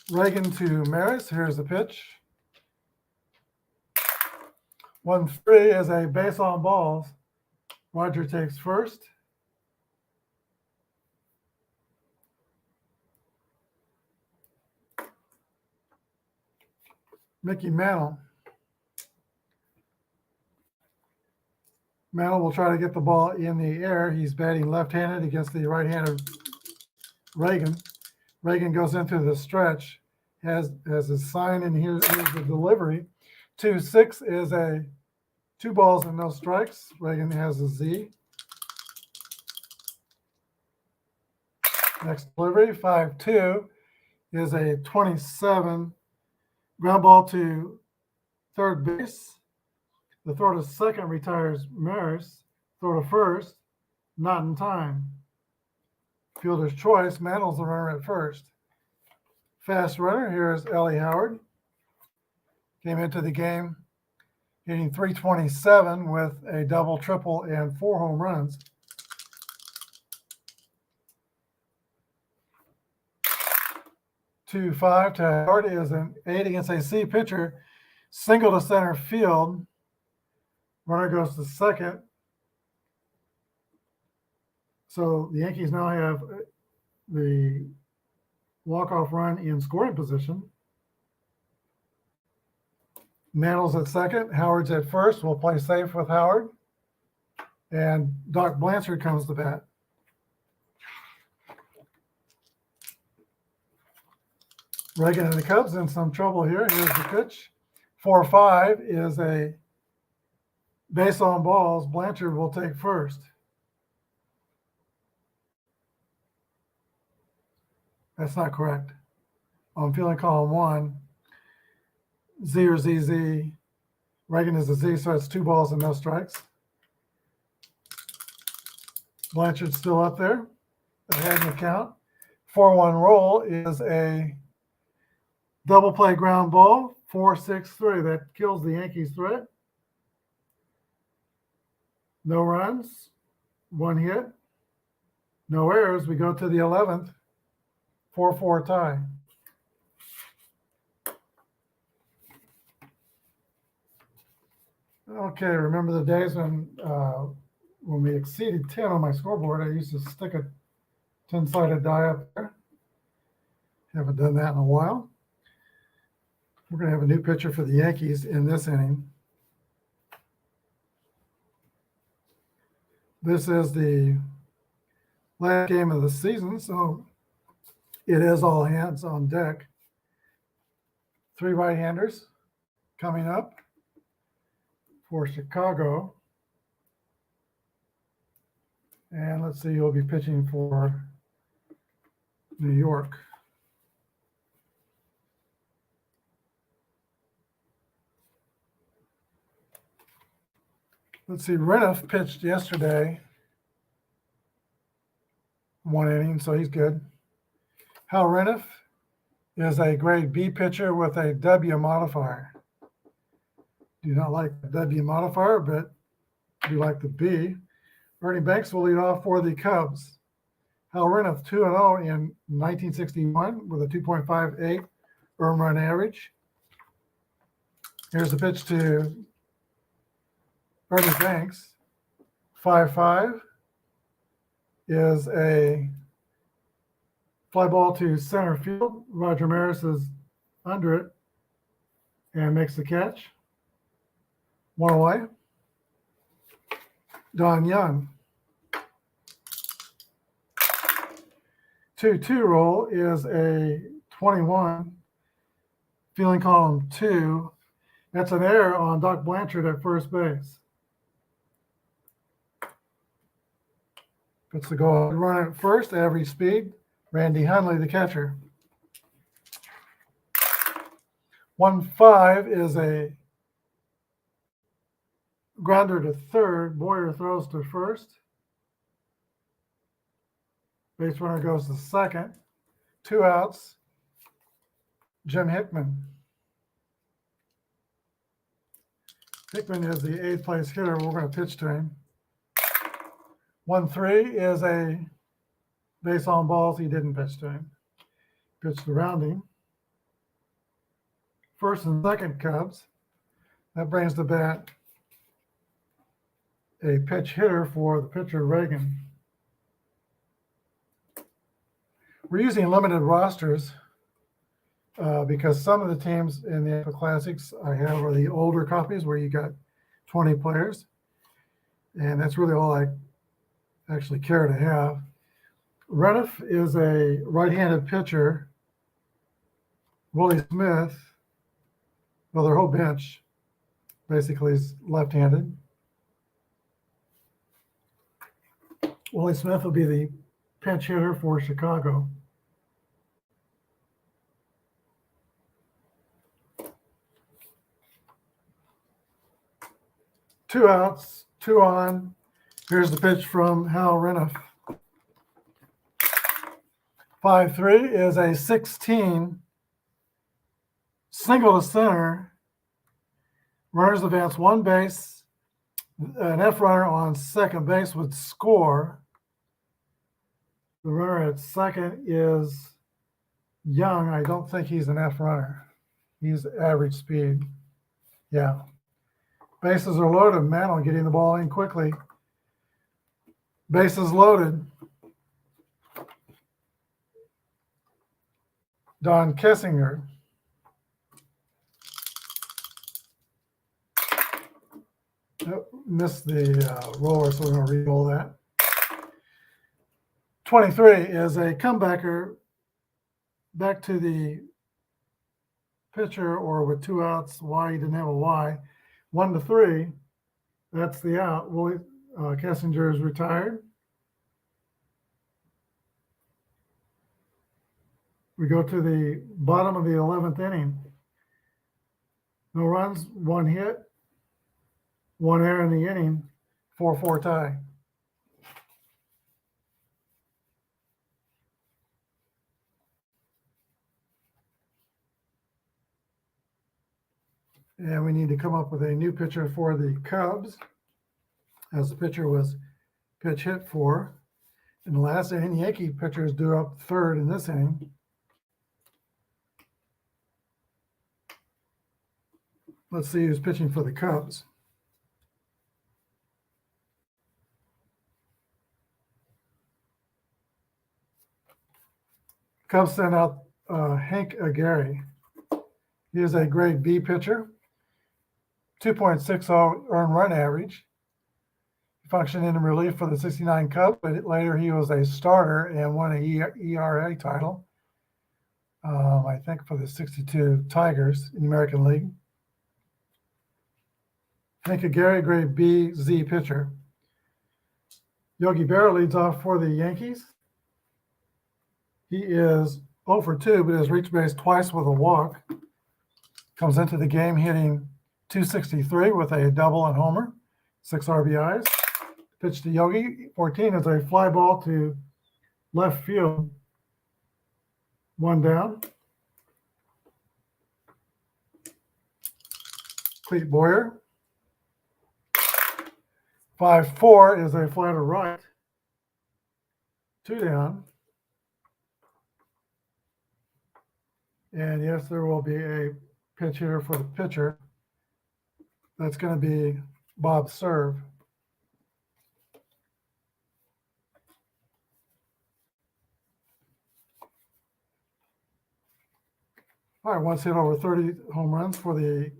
Reagan to Maris. Here's the pitch. 1-3 is a base on balls. Roger takes first. Mickey Mantle. Mantle will try to get the ball in the air. He's batting left-handed against the right-handed Reagan. Reagan goes into the stretch, has his sign, and here's the delivery. 2-6 is a 2 balls and no strikes. Reagan has a Z. Next delivery, 5-2 is a 27 ground ball to third base. The throw to second retires Maris. Throw to first, not in time. Fielder's choice, Mantle's the runner at first. Fast runner, here's Ellie Howard. Came into the game hitting .327 with a double, triple, and 4 home runs. To 5 to Howard is an 8 against a C pitcher. Single to center field. Runner goes to second. So the Yankees now have the walk-off run in scoring position. Mantle's at second. Howard's at first. We'll play safe with Howard. And Doc Blanchard comes to bat. Reagan and the Cubs in some trouble here. Here's the pitch. 4-5 is a base on balls. Blanchard will take first. That's not correct. On fielding column 1, Z or ZZ. Reagan is a Z, so it's 2 balls and no strikes. Blanchard's still up there. Ahead in the count. 4-1 roll is a double play ground ball. 4-6-3. That kills the Yankees' threat. No runs. 1 hit. No errors. We go to the 11th, 4-4 tie. Okay, remember the days when we exceeded 10 on my scoreboard, I used to stick a 10-sided die up there. Haven't done that in a while. We're going to have a new pitcher for the Yankees in this inning. This is the last game of the season, so it is all hands on deck. 3 right-handers coming up for Chicago. And let's see, he'll be pitching for New York. Let's see, Reniff pitched yesterday, 1 inning, so he's good. Hal Reniff is a grade B pitcher with a W modifier. Do not like the W modifier, but do like the B. Ernie Banks will lead off for the Cubs. Hal Reniff 2-0 in 1961 with a 2.58 earned run average. Here's the pitch to Ernie Banks. 5-5 is a fly ball to center field. Roger Maris is under it and makes the catch. 1 away. Don Young. 2-2 roll is a 21, fielding column 2. That's an error on Doc Blanchard at first base. Puts the goal run at first, average speed. Randy Hundley, the catcher. 1-5 is a grounder to third. Boyer throws to first. Base runner goes to second. 2 outs. Jim Hickman. Hickman is the 8th place hitter. We're going to pitch to him. 1-3 is a base on balls. He didn't pitch to him. Pitched around him. First and second Cubs. That brings to bat a pitch hitter for the pitcher, Reagan. We're using limited rosters because some of the teams in the APBA Classics I have are the older copies where you got 20 players. And that's really all I actually care to have. Reniff is a right-handed pitcher. Willie Smith, well, their whole bench basically is left-handed. Willie Smith will be the pinch hitter for Chicago. Two outs, 2 on. Here's the pitch from Hal Reniff. 5-3 is a 16 single to center. Runners advance 1 base. An F runner on second base would score. The runner at second is Young. I don't think he's an F runner. He's average speed. Yeah. Bases are loaded. Mantle getting the ball in quickly. Bases loaded. Don Kessinger. Missed the roller, so we're going to re-roll that. 23 is a comebacker back to the pitcher, or with 2 outs. Y, he didn't have a Y. 1-3, that's the out. Willie Kessinger is retired. We go to the bottom of the 11th inning. No runs, 1 hit, 1 error in the inning, 4-4 tie. And we need to come up with a new pitcher for the Cubs, as the pitcher was pitch hit for. In the last inning, the Yankee pitcher is due up third in this inning. Let's see who's pitching for the Cubs. Cubs sent out Hank Aguirre. He is a grade B pitcher, 2.60 earned run average. He functioned in relief for the 69 Cubs, but later he was a starter and won an ERA title, I think for the 62 Tigers in the American League. Hank Aguirre, grade B, Z pitcher. Yogi Berra leads off for the Yankees. He is 0 for 2, but has reached base twice with a walk. Comes into the game hitting .263 with a double and homer, 6 RBIs. Pitch to Yogi, 14 is a fly ball to left field. 1 down. Clete Boyer. 5-4 is a fly to right. 2 down. And yes, there will be a pinch hitter for the pitcher. That's going to be Bob Serve. All right, once hit over 30 home runs for the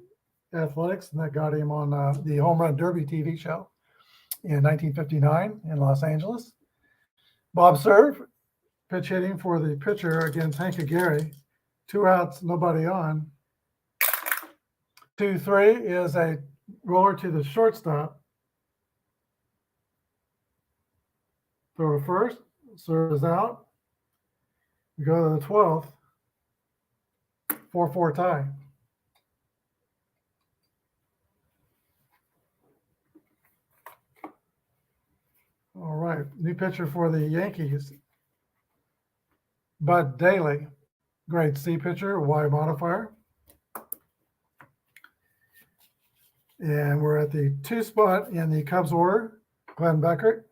Athletics, and that got him on the Home Run Derby TV show in 1959 in Los Angeles. Bob Serve, pitch hitting for the pitcher against Hank Aguirre. 2 outs, nobody on. 2-3 is a roller to the shortstop. Throw to first, Serve is out. We go to the 12th. 4-4 tie. All right, new pitcher for the Yankees, Bud Daly, grade C pitcher, Y modifier. And we're at the 2 spot in the Cubs order, Glenn Beckert,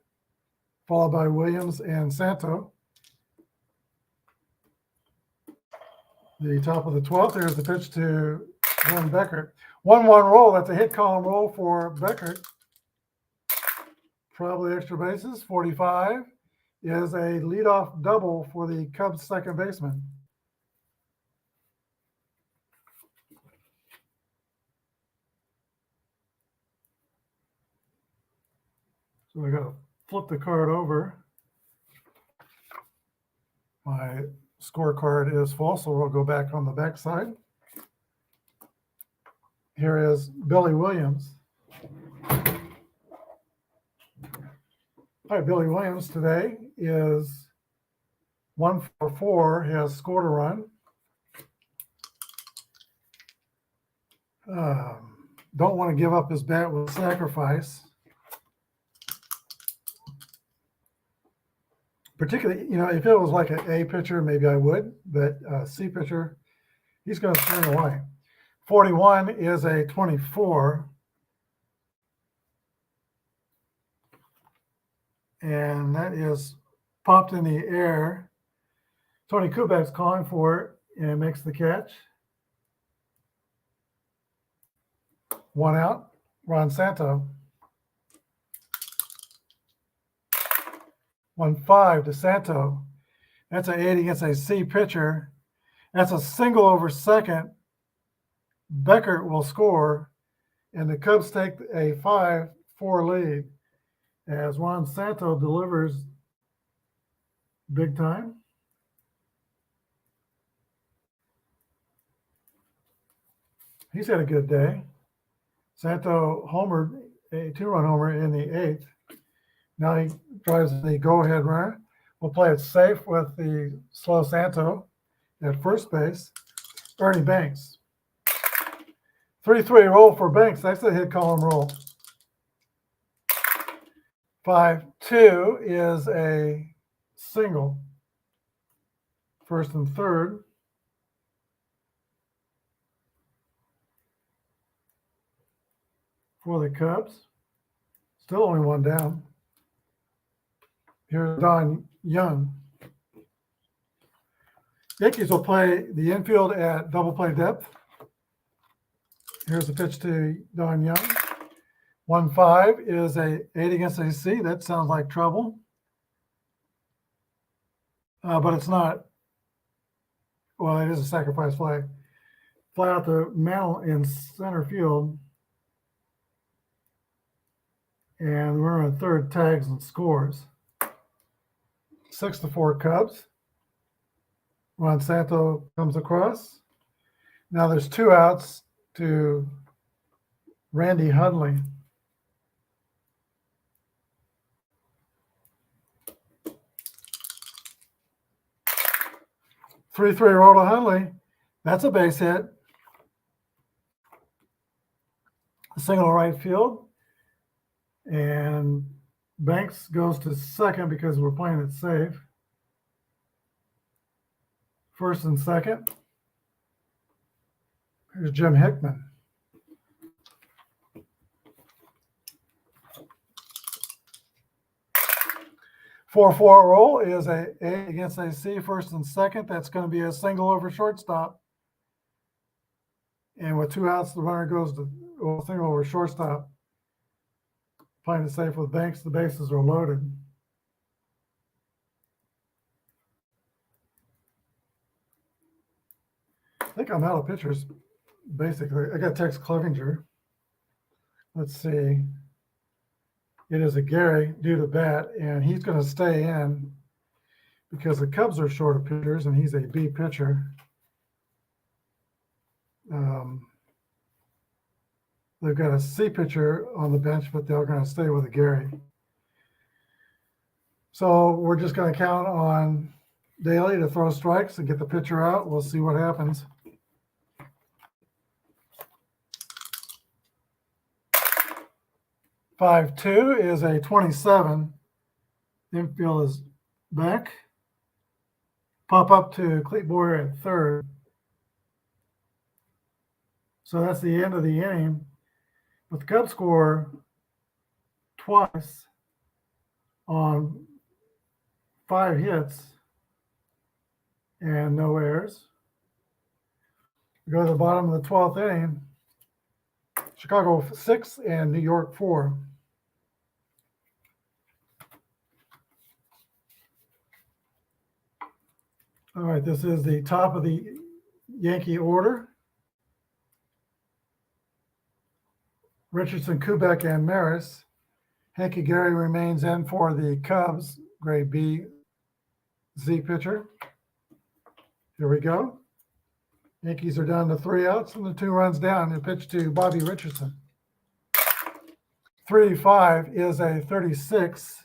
followed by Williams and Santo. The top of the 12th, here's the pitch to Glenn Beckert. 1-1 roll, that's a hit column roll for Beckert. Probably extra bases. 45 is a leadoff double for the Cubs second baseman. So I got to flip the card over. My scorecard is full, so we'll go back on the back side. Here is Billy Williams. All right, Billy Williams today is 1 for 4. He has scored a run. Don't want to give up his bat with sacrifice. Particularly, if it was like an A pitcher, maybe I would, but C pitcher, he's going to swing away. 41 is a 24. And that is popped in the air. Tony Kubek's calling for it and makes the catch. 1 out. Ron Santo. 1-5 to Santo. That's an 8 against a C pitcher. That's a single over second. Beckert will score, and the Cubs take a 5-4 lead as Juan Santo delivers big time. He's had a good day. Santo homered, a 2-run homer in the 8th. Now he drives the go-ahead runner. We'll play it safe with the slow Santo at first base. Ernie Banks. 3-3 roll for Banks. That's the hit column roll. 5-2 is a single. First and third. For the Cubs. Still only 1 down. Here's Don Young. Yankees will play the infield at double play depth. Here's a pitch to Don Young. 1-5 is a 8 against AC. That sounds like trouble. But it's not. Well, it is a sacrifice fly. Fly out to Mantle in center field. And we're on third, tags and scores. 6-4 Cubs. Juan Santo comes across. Now there's 2 outs to Randy Hundley. Three roll to Hundley. That's a base hit. A single to right field. And Banks goes to second because we're playing it safe. First and second. Here's Jim Hickman. Four roll is a 8 against AC, first and second. That's going to be a single over shortstop. And with 2 outs, the runner goes to single over shortstop. Playing it safe with Banks, the bases are loaded. I think I'm out of pitchers, basically. I got Tex Clevenger. Let's see. It is a Gary due to bat, and he's going to stay in because the Cubs are short of pitchers, and he's a B pitcher. They've got a C pitcher on the bench, but they're going to stay with a Gary. So we're just going to count on Daly to throw strikes and get the pitcher out. We'll see what happens. Five-2 is a 27. Infield is back. Pop up to Clete Boyer at third. So that's the end of the inning. But the Cubs score twice on 5 hits and no errors. We go to the bottom of the 12th inning. Chicago 6 and New York 4. All right, this is the top of the Yankee order. Richardson, Kubek, and Maris. Hanky Gary remains in for the Cubs, grade B Z pitcher. Here we go. Yankees are down to 3 outs and the 2 runs down. The pitch to Bobby Richardson. 3-5 is a 36.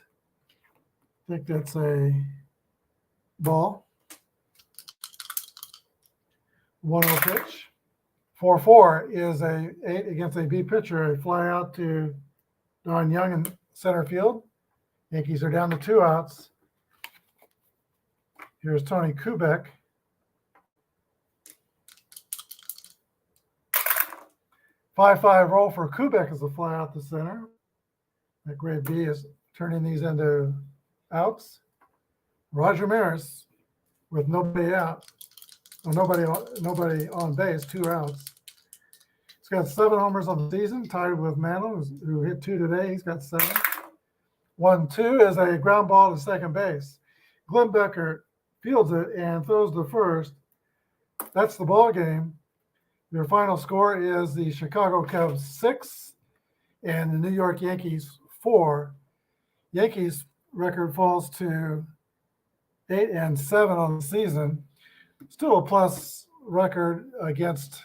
I think that's a ball. 1-0 pitch. 4-4 is a 8 against a B pitcher. A fly out to Don Young in center field. Yankees are down to 2 outs. Here's Tony Kubek. 5-5 roll for Kubek as a fly out the center. That grade B is turning these into outs. Roger Maris with nobody out. Well, nobody on base, 2 outs. He's got 7 homers on the season, tied with Mantle, who hit 2 today. He's got 7. 1-2 is a ground ball to second base. Glenn Becker fields it and throws to first. That's the ball game. Their final score is the Chicago Cubs 6 and the New York Yankees 4. Yankees record falls to 8-7 on the season. Still a plus record against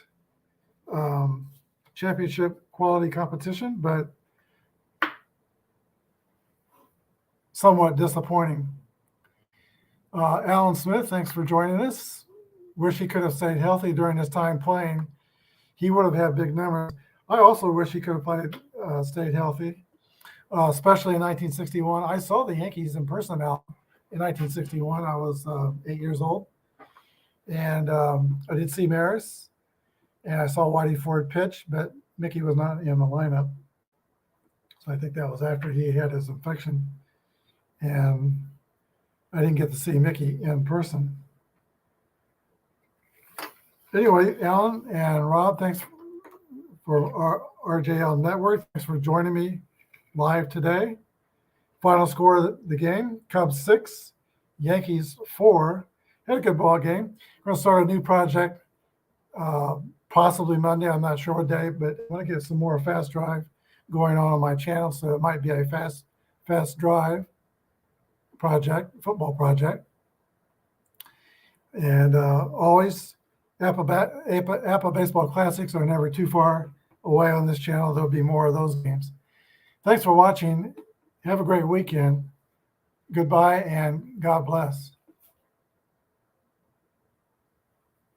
championship quality competition, but somewhat disappointing. Alan Smith, thanks for joining us. Wish he could have stayed healthy during his time playing. He would have had big numbers. I also wish he could have stayed healthy, especially in 1961. I saw the Yankees in person now in 1961. I was 8 years old. And I did see Maris, and I saw Whitey Ford pitch, but Mickey was not in the lineup. So I think that was after he had his infection. And I didn't get to see Mickey in person. Anyway, Alan and Rob, thanks for our RJL Network. Thanks for joining me live today. Final score of the game, Cubs 6, Yankees 4. Had a good ball game. We're going to start a new project possibly Monday. I'm not sure what day, but I want to get some more fast drive going on my channel. So it might be a fast drive project, football project. And always, APBA Baseball Classics are never too far away on this channel. There'll be more of those games. Thanks for watching. Have a great weekend. Goodbye and God bless.